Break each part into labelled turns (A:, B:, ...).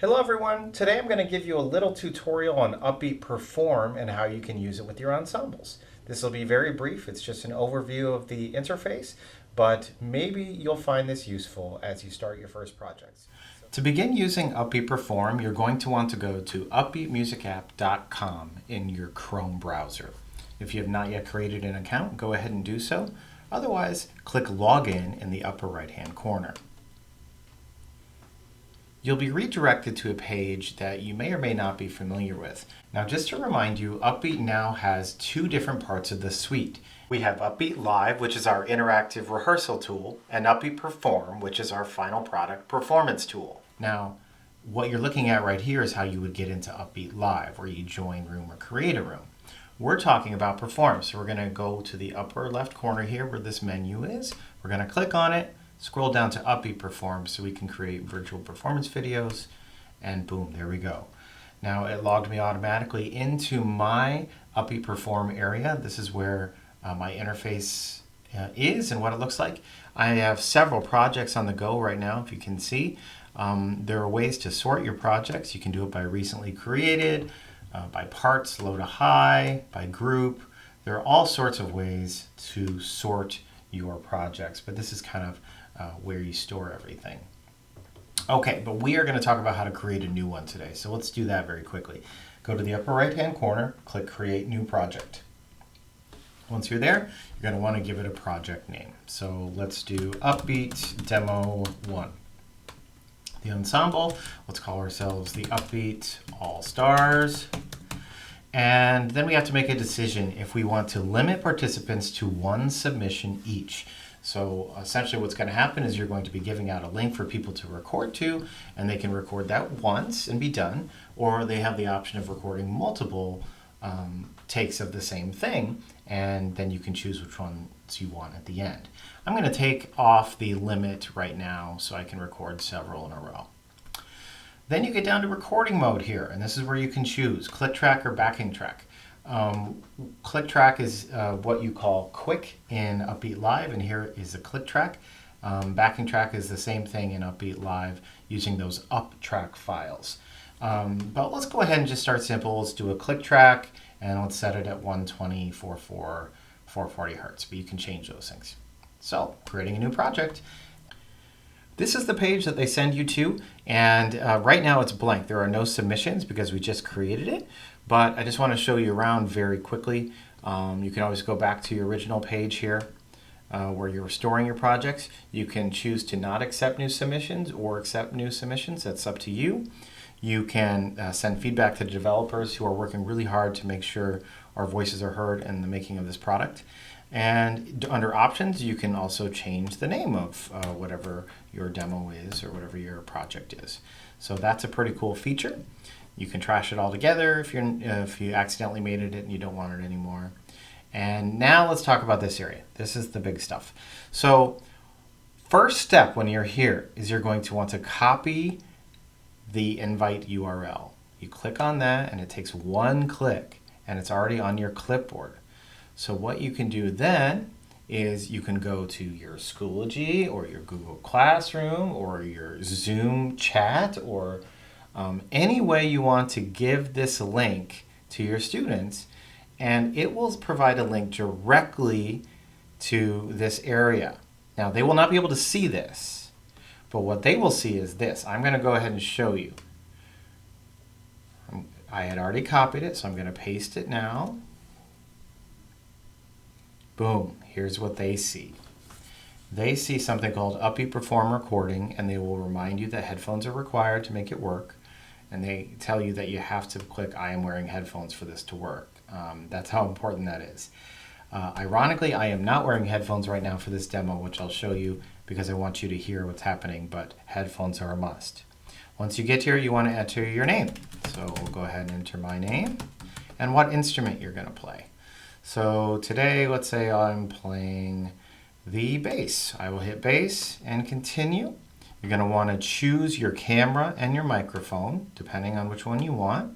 A: Hello everyone, today I'm going to give you a little tutorial on Upbeat Perform and how you can use it with your ensembles. This will be very brief, it's just an overview of the interface, but maybe you'll find this useful as you start your first projects. To begin using Upbeat Perform, you're going to want to go to upbeatmusicapp.com in your Chrome browser. If you have not yet created an account, go ahead and do so. Otherwise, click Login in the upper right-hand corner. You'll be redirected to a page that you may or may not be familiar with. Now, just to remind you, Upbeat now has two different parts of the suite. We have Upbeat Live, which is our interactive rehearsal tool, and Upbeat Perform, which is our final product performance tool. Now, what you're looking at right here is how you would get into Upbeat Live, where you join room or create a room. We're talking about Perform, so we're going to go to the upper left corner here where this menu is. We're going to click on it. Scroll down to Upbeat Perform so we can create virtual performance videos, and boom, there we go. Now it logged me automatically into my Upbeat Perform area. This is where my interface is and what it looks like. I have several projects on the go right now, if you can see. There are ways to sort your projects. You can do it by recently created, by parts, low to high, by group. There are all sorts of ways to sort your projects, but this is kind of where you store everything. Okay, but we are going to talk about how to create a new one today. So let's do that very quickly. Go to the upper right hand corner, click Create New Project. Once you're there, you're going to want to give it a project name. So let's do Upbeat Demo 1. The ensemble, let's call ourselves the Upbeat All Stars. And then we have to make a decision if we want to limit participants to one submission each. So essentially what's going to happen is you're going to be giving out a link for people to record to, and they can record that once and be done, or they have the option of recording multiple takes of the same thing, and then you can choose which ones you want at the end. I'm going to take off the limit right now so I can record several in a row. Then you get down to recording mode here, and this is where you can choose click track or backing track. Click track is what you call quick in Upbeat Live, and here is a click track. Backing track is the same thing in Upbeat Live using those up track files. But let's go ahead and just start simple. Let's do a click track, and let's set it at 120, 440 hertz, but you can change those things. So, creating a new project. This is the page that they send you to, and right now it's blank. There are no submissions because we just created it, but I just want to show you around very quickly. You can always go back to your original page here where you're storing your projects. You can choose to not accept new submissions or accept new submissions. That's up to you. You can send feedback to developers who are working really hard to make sure our voices are heard in the making of this product. And under options, you can also change the name of whatever your demo is or whatever your project is. So that's a pretty cool feature. You can trash it all together if you accidentally made it and you don't want it anymore. And now let's talk about this area. This is the big stuff. So first step when you're here is you're going to want to copy the invite URL. You click on that and it takes one click and it's already on your clipboard. So what you can do then is you can go to your Schoology or your Google Classroom or your Zoom chat or any way you want to give this link to your students, and it will provide a link directly to this area. Now, they will not be able to see this, but what they will see is this. I'm going to go ahead and show you. I had already copied it, so I'm going to paste it now. Boom, here's what they see. They see something called Upbeat Perform Recording, and they will remind you that headphones are required to make it work. And they tell you that you have to click I am wearing headphones for this to work. That's how important that is. Ironically, I am not wearing headphones right now for this demo, which I'll show you because I want you to hear what's happening, but headphones are a must. Once you get here, you want to enter your name. So we'll go ahead and enter my name and what instrument you're going to play. So today, let's say I'm playing the bass. I will hit bass and continue. You're going to want to choose your camera and your microphone, depending on which one you want,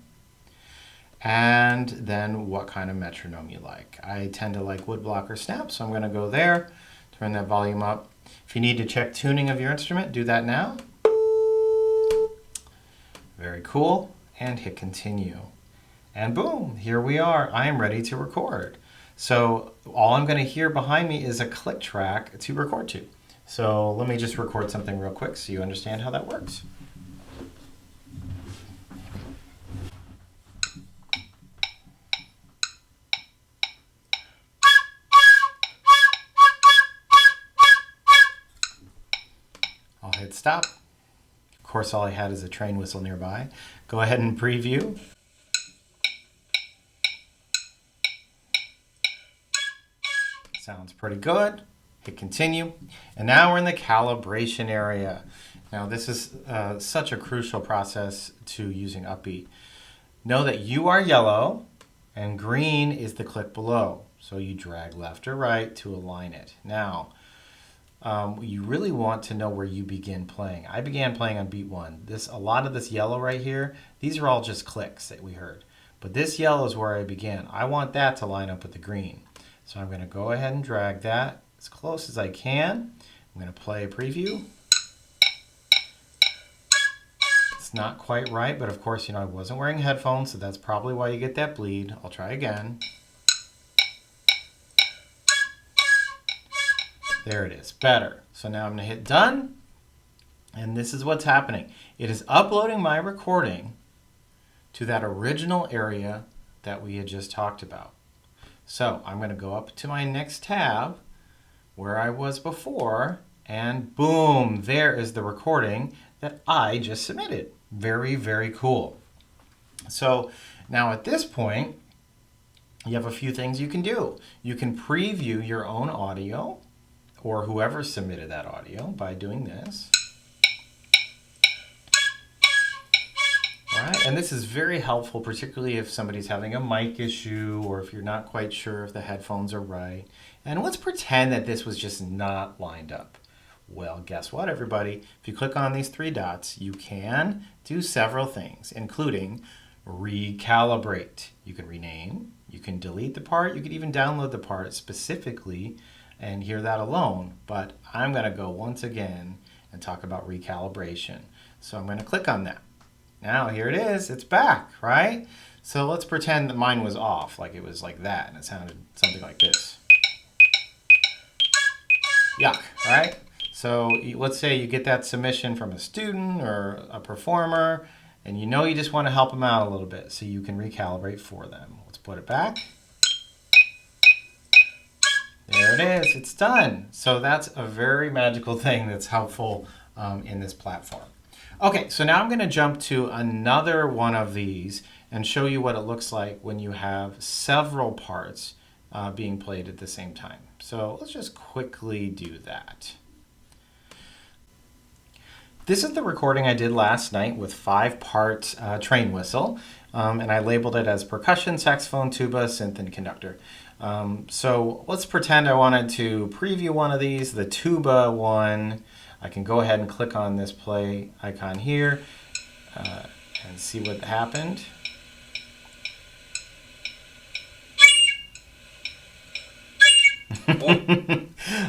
A: and then what kind of metronome you like. I tend to like woodblock or snap, so I'm going to go there, turn that volume up. If you need to check tuning of your instrument, do that now. Very cool. And hit continue. And boom, here we are. I am ready to record. So all I'm going to hear behind me is a click track to record to. So let me just record something real quick so you understand how that works. I'll hit stop. Of course, all I had is a train whistle nearby. Go ahead and preview. Sounds pretty good. Hit continue. And now we're in the calibration area. Now this is such a crucial process to using Upbeat. Know that you are yellow and green is the click below. So you drag left or right to align it. Now, you really want to know where you begin playing. I began playing on beat 1. A lot of this yellow right here, these are all just clicks that we heard. But this yellow is where I began. I want that to line up with the green. So I'm going to go ahead and drag that as close as I can. I'm going to play a preview. It's not quite right, but of course, I wasn't wearing headphones, so that's probably why you get that bleed. I'll try again. There it is, better. So now I'm going to hit done, and this is what's happening. It is uploading my recording to that original area that we had just talked about. So I'm going to go up to my next tab where I was before, and boom, there is the recording that I just submitted. Very, very cool. So now at this point, you have a few things you can do. You can preview your own audio or whoever submitted that audio by doing this. Right, and this is very helpful, particularly if somebody's having a mic issue or if you're not quite sure if the headphones are right. And let's pretend that this was just not lined up. Well, guess what, everybody? If you click on these 3 dots, you can do several things, including recalibrate. You can rename, you can delete the part, you can even download the part specifically and hear that alone. But I'm going to go once again and talk about recalibration. So I'm going to click on that. Now here it is, it's back, right? So let's pretend that mine was off, like it was like that, and it sounded something like this. Yuck, right? So let's say you get that submission from a student or a performer, and you just want to help them out a little bit, so you can recalibrate for them. Let's put it back. There it is, it's done. So that's a very magical thing that's helpful in this platform. Okay, so now I'm going to jump to another one of these and show you what it looks like when you have several parts being played at the same time. So let's just quickly do that. This is the recording I did last night with 5-part train whistle, and I labeled it as percussion, saxophone, tuba, synth, and conductor. So let's pretend I wanted to preview one of these, the tuba one. I can go ahead and click on this play icon here and see what happened.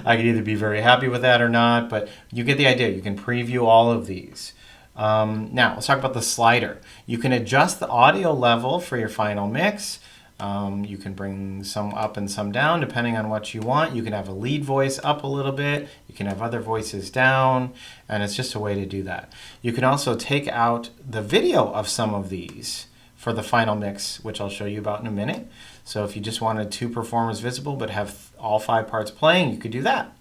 A: I could either be very happy with that or not, but you get the idea. You can preview all of these. Now, let's talk about the slider. You can adjust the audio level for your final mix. You can bring some up and some down depending on what you want. You can have a lead voice up a little bit. You can have other voices down, and it's just a way to do that. You can also take out the video of some of these for the final mix, which I'll show you about in a minute. So if you just wanted 2 performers visible but have all 5 parts playing, you could do that.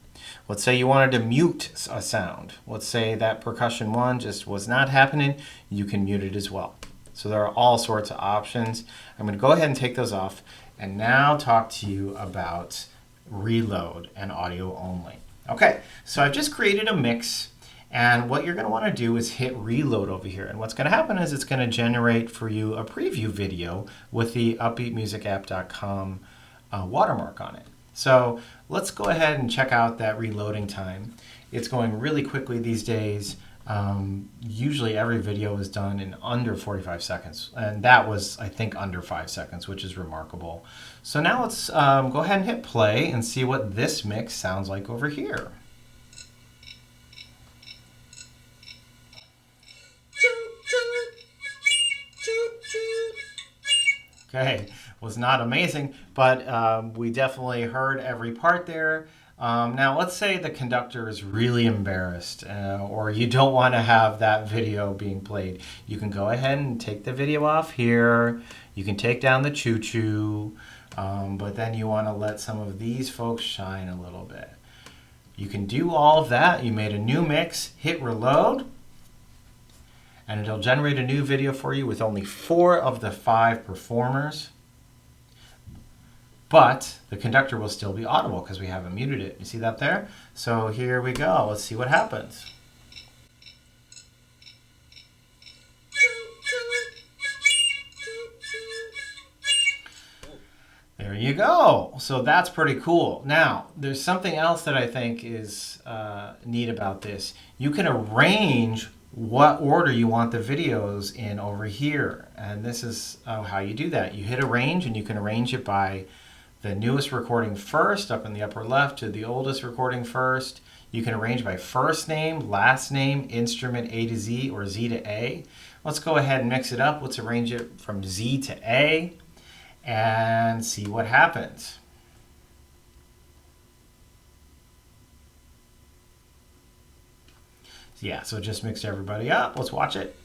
A: Let's say you wanted to mute a sound. Let's say that percussion one just was not happening. You can mute it as well. So there are all sorts of options. I'm going to go ahead and take those off and now talk to you about reload and audio only. Okay, so I've just created a mix, and what you're going to want to do is hit reload over here. And what's going to happen is it's going to generate for you a preview video with the upbeatmusicapp.com watermark on it. So let's go ahead and check out that reloading time. It's going really quickly these days. Usually every video is done in under 45 seconds, and that was, I think, under 5 seconds, which is remarkable. So now let's go ahead and hit play and see what this mix sounds like over here. Okay, was not amazing, but we definitely heard every part there. Now, let's say the conductor is really embarrassed, or you don't want to have that video being played. You can go ahead and take the video off here. You can take down the choo-choo, but then you want to let some of these folks shine a little bit. You can do all of that. You made a new mix, hit reload, and it'll generate a new video for you with only 4 of the 5 performers. But the conductor will still be audible because we haven't muted it. You see that there? So here we go. Let's see what happens. There you go. So that's pretty cool. Now, there's something else that I think is neat about this. You can arrange what order you want the videos in over here. And this is how you do that. You hit arrange, and you can arrange it by the newest recording first, up in the upper left, to the oldest recording first. You can arrange by first name, last name, instrument A to Z, or Z to A. Let's go ahead and mix it up. Let's arrange it from Z to A and see what happens. Yeah, so it just mixed everybody up. Let's watch it.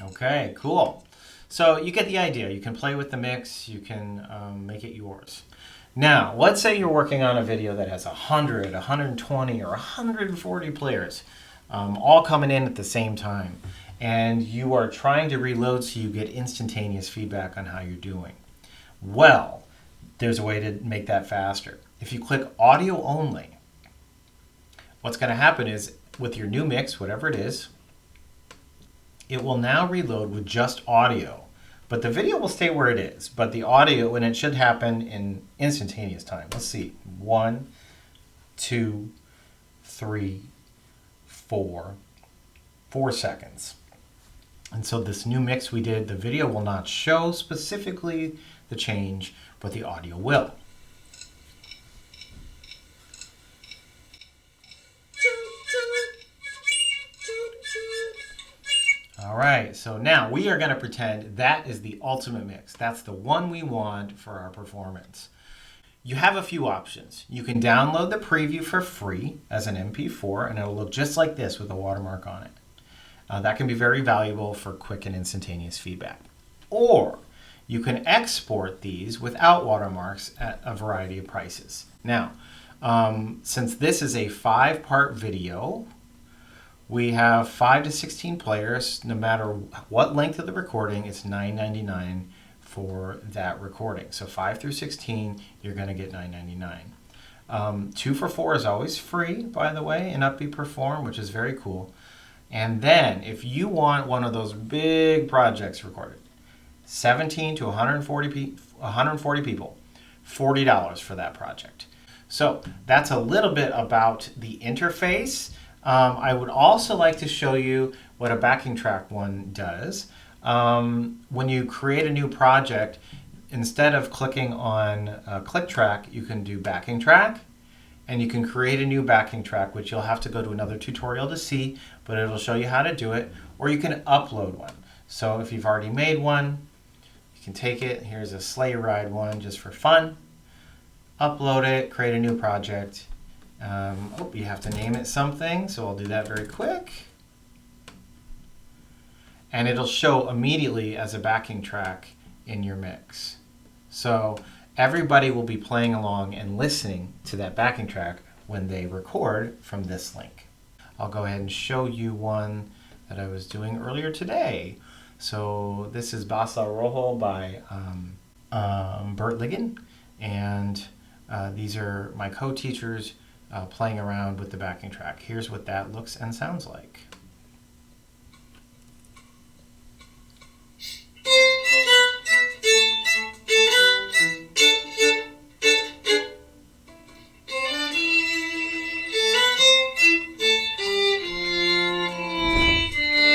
A: Okay, cool. So you get the idea. You can play with the mix. You can make it yours. Now, let's say you're working on a video that has 100, 120, or 140 players all coming in at the same time. And you are trying to reload so you get instantaneous feedback on how you're doing. Well, there's a way to make that faster. If you click audio only, what's going to happen is with your new mix, whatever it is, it will now reload with just audio. But the video will stay where it is. But the audio, and it should happen in instantaneous time. Let's see. 1, 2, 3, 4. 4 seconds. And so this new mix we did, the video will not show specifically the change, but the audio will. All right, so now we are going to pretend that is the ultimate mix. That's the one we want for our performance. You have a few options. You can download the preview for free as an MP4, and it'll look just like this with a watermark on it. That can be very valuable for quick and instantaneous feedback. Or you can export these without watermarks at a variety of prices. Now, since this is a 5-part video, we have 5 to 16 players. No matter what length of the recording, it's $9.99 for that recording. So 5 through 16, you're going to get $9.99. 2 for 4 is always free, by the way, in Upbeat Perform, which is very cool. And then, if you want one of those big projects recorded, 17 to 140 people, $40 for that project. So that's a little bit about the interface. I would also like to show you what a backing track one does. When you create a new project, instead of clicking on click track, you can do backing track, and you can create a new backing track, which you'll have to go to another tutorial to see, but it'll show you how to do it, or you can upload one. So if you've already made one, you can take it. Here's a sleigh ride one just for fun. Upload it, create a new project. You have to name it something, so I'll do that very quick. And it'll show immediately as a backing track in your mix. So everybody will be playing along and listening to that backing track when they record from this link. I'll go ahead and show you one that I was doing earlier today. So this is Basa Rojo by Bert Ligon, and these are my co-teachers playing around with the backing track. Here's what that looks and sounds like.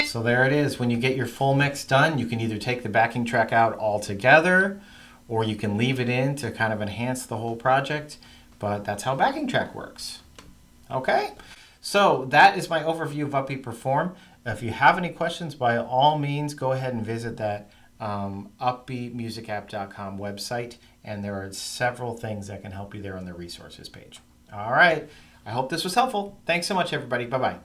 A: So there it is. When you get your full mix done, you can either take the backing track out altogether, or you can leave it in to kind of enhance the whole project. But that's how backing track works. Okay? So that is my overview of Upbeat Perform. If you have any questions, by all means, go ahead and visit that upbeatmusicapp.com website, and there are several things that can help you there on the resources page. All right. I hope this was helpful. Thanks so much, everybody. Bye-bye.